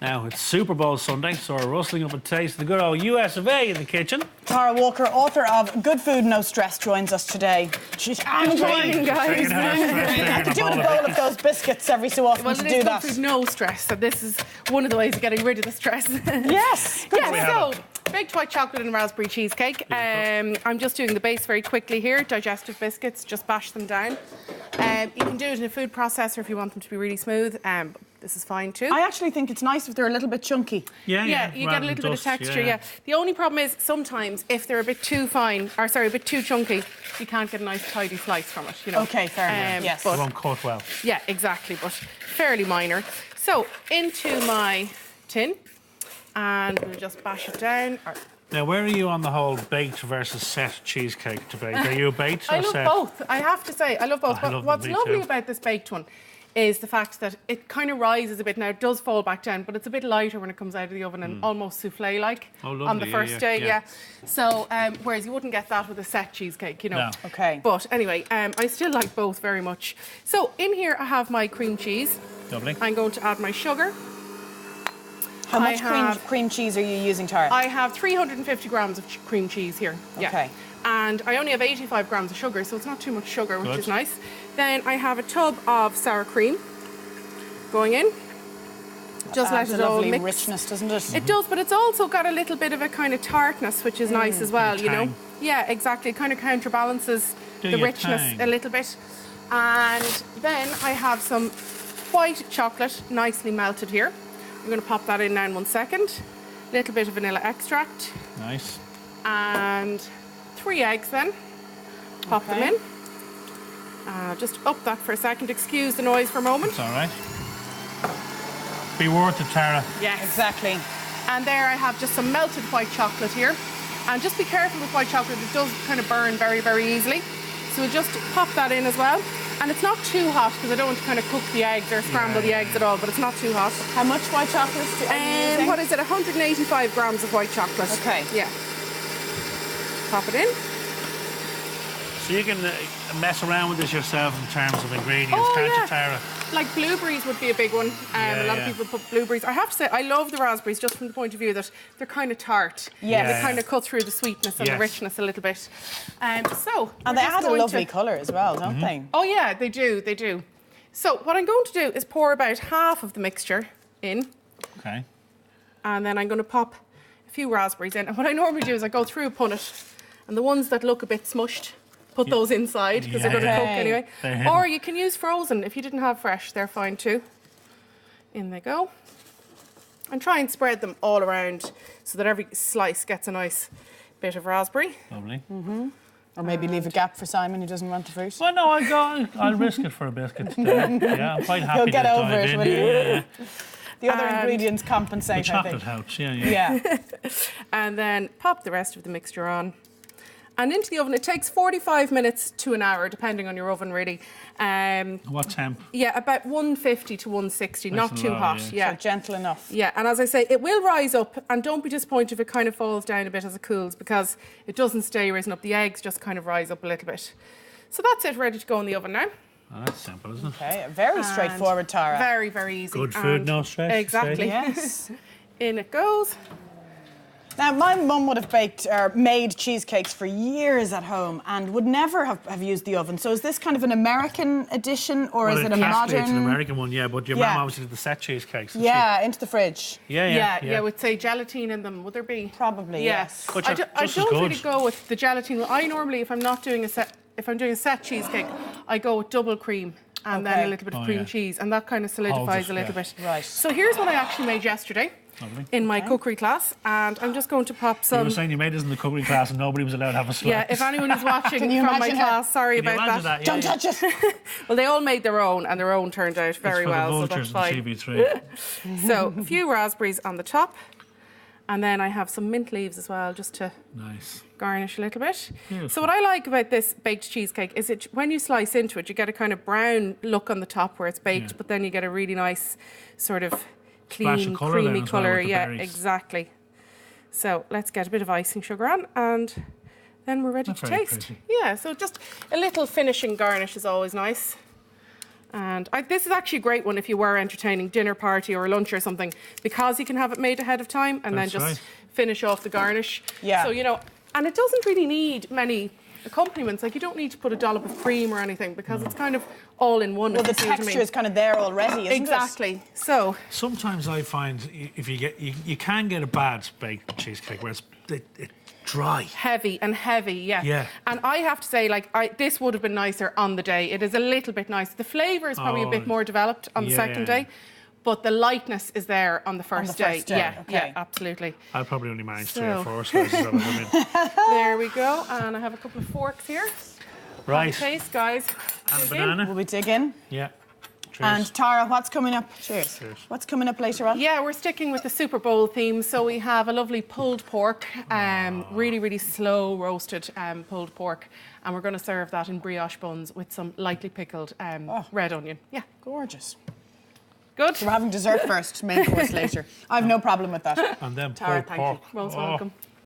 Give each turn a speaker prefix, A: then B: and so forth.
A: Now, it's Super Bowl Sunday, so we're rustling up a taste of the good old US of A in the kitchen.
B: Tara Walker, author of Good Food, No Stress, joins us today. She's
C: morning, guys.
B: You have to do a bowl of those biscuits every so often to do that.
C: Good food, no stress. So this is one of the ways of getting rid of the stress.
B: Yes.
C: Yeah, so baked white chocolate and raspberry cheesecake. I'm just doing the base very quickly here. Digestive biscuits, just bash them down. You can do it in a food processor if you want them to be really smooth. This is fine too.
B: I actually think it's nice if they're a little bit chunky.
C: Yeah, you get a little bit of texture, yeah. The only problem is sometimes if they're a bit too fine, or sorry, a bit too chunky, you can't get a nice tidy slice from it, you know.
B: Okay, fair enough, yes.
A: It won't cut well.
C: Yeah, exactly, but fairly minor. So, into my tin, and we'll just bash it down.
A: Now, where are you on the whole baked versus set cheesecake debate? Are you a baked or set?
C: I love both. I have to say, I love both. But what's lovely about this baked one is the fact that it kind of rises a bit. Now, it does fall back down, but it's a bit lighter when it comes out of the oven and almost souffle-like on the first day, yeah. So, whereas you wouldn't get that with a set cheesecake, you know.
A: No.
B: Okay.
C: But anyway, I still like both very much. So, in here I have my cream cheese.
A: Lovely.
C: I'm going to add my sugar.
B: How much cream cheese are you using, Tara?
C: I have 350 grams of cream cheese here.
B: Okay.
C: And I only have 85 grams of sugar, so it's not too much sugar, which is nice. Then I have a tub of sour cream going in. Just let it all mix.
B: Lovely richness, doesn't it?
C: It does, but it's also got a little bit of a kind of tartness, which is nice as well, you know. Yeah, exactly. It kind of counterbalances the richness a little bit. And then I have some white chocolate, nicely melted here. I'm going to pop that in now in 1 second. A little bit of vanilla extract.
A: Nice.
C: And 3 eggs then. Pop them in. Just up that for a second. Excuse the noise for a moment.
A: It's all right. Be worth it, Tara.
C: Yes.
B: Exactly.
C: And there I have just some melted white chocolate here. And just be careful with white chocolate. It does kind of burn very, very easily. So we'll just pop that in as well. And it's not too hot because I don't want to kind of cook the eggs or scramble the eggs at all, but it's not too hot.
B: How much white chocolate are you using?
C: What is it? 185 grams of white chocolate.
B: Okay.
C: Yeah. Pop it in.
A: So you can mess around with this yourself in terms of ingredients, can't you, Tara?
C: Like blueberries would be a big one. A lot of people put blueberries. I have to say, I love the raspberries just from the point of view that they're kind of tart.
B: Yeah.
C: They kind of cut through the sweetness and the richness a little bit.
B: And they add a lovely colour as well, don't they?
C: Oh yeah, they do, they do. So what I'm going to do is pour about half of the mixture in.
A: Okay.
C: And then I'm going to pop a few raspberries in. And what I normally do is I go through a punnet, and the ones that look a bit smushed, put those inside because they're going to cook anyway. Or you can use frozen if you didn't have fresh, they're fine too. In they go. And try and spread them all around so that every slice gets a nice bit of raspberry.
A: Lovely.
B: Or maybe leave a gap for Simon who doesn't want the fruit.
A: Well, no, I'll risk it for a biscuit today. Yeah, I'm quite happy.
B: He'll get over it, will he?
A: Yeah.
B: The other ingredients compensate,
A: the
B: I
A: chocolate
B: think.
A: helps, yeah.
C: And then pop the rest of the mixture on. And into the oven. It takes 45 minutes to an hour, depending on your oven, really.
A: What temp?
C: Yeah, about 150 to 160, not too hot.
B: So gentle enough.
C: Yeah, and as I say, it will rise up, and don't be disappointed if it kind of falls down a bit as it cools, because it doesn't stay risen up. The eggs just kind of rise up a little bit. So that's it, ready to go in the oven now.
A: Oh, that's simple, isn't it?
B: Okay, very straightforward, Tara.
C: Very, very easy.
A: Good food, no stress.
C: Exactly.
B: Yes.
C: In it goes.
B: Now, my mum would have baked or made cheesecakes for years at home and would never have used the oven. So is this kind of an American edition or is it a modern?
A: It's an American one, yeah, but your mum obviously did the set cheesecakes.
B: Yeah, into the fridge.
C: Yeah, would say gelatine in them, would there be?
B: Probably, yes.
C: I don't really go with the gelatine. I normally, if I'm doing a set cheesecake, I go with double cream and then a little bit of cream cheese, and that kind of solidifies a little bit.
B: Right.
C: So here's what I actually made yesterday.
A: Lovely.
C: In my cookery class, and I'm just going to pop some.
A: You were saying you made this in the cookery class and nobody was allowed to have a slice.
C: Yeah, if anyone is watching from my class, sorry about that.
B: Don't touch it.
C: Well, they all made their own, and their own turned out very well, so that's fine.
A: TV3.
C: So a few raspberries on the top, and then I have some mint leaves as well, just to garnish a little bit.
A: Beautiful.
C: So what I like about this baked cheesecake is when you slice into it, you get a kind of brown look on the top where it's baked, but then you get a really nice sort of clean, creamy colour. Yeah, exactly. So let's get a bit of icing sugar on, and then we're ready to taste. Yeah, so just a little finishing garnish is always nice. And this is actually a great one if you were entertaining dinner party or a lunch or something, because you can have it made ahead of time and then just finish off the garnish.
B: Yeah.
C: So, you know, and it doesn't really need many accompaniments. Like, you don't need to put a dollop of cream or anything, because it's kind of all in one.
B: Well, the texture is kind of there already, isn't it?
C: Exactly. So
A: sometimes I find if you can get a bad baked cheesecake where it's dry.
C: Heavy, yeah.
A: Yeah.
C: And I have to say, like, this would have been nicer on the day. It is a little bit nicer. The flavour is probably a bit more developed on the second day, but the lightness is there on the first day. Yeah,
B: okay.
C: yeah, absolutely.
A: I'll probably only manage 3 or 4 slices of it.
C: There we go. And I have a couple of forks here.
A: Right.
C: Taste, guys.
A: And banana.
B: Will we dig in?
A: Yeah. Cheers.
B: And Tara, what's coming up? Cheers. What's coming up later on?
C: Yeah, we're sticking with the Super Bowl theme. So we have a lovely pulled pork, really, really slow roasted pulled pork. And we're going to serve that in brioche buns with some lightly pickled red onion. Yeah.
B: Gorgeous.
C: Good.
B: So we're having dessert first, main course later. I have no problem with that.
A: And then
C: Tara,
A: pulled
C: thank
A: pork.
C: you. Most welcome.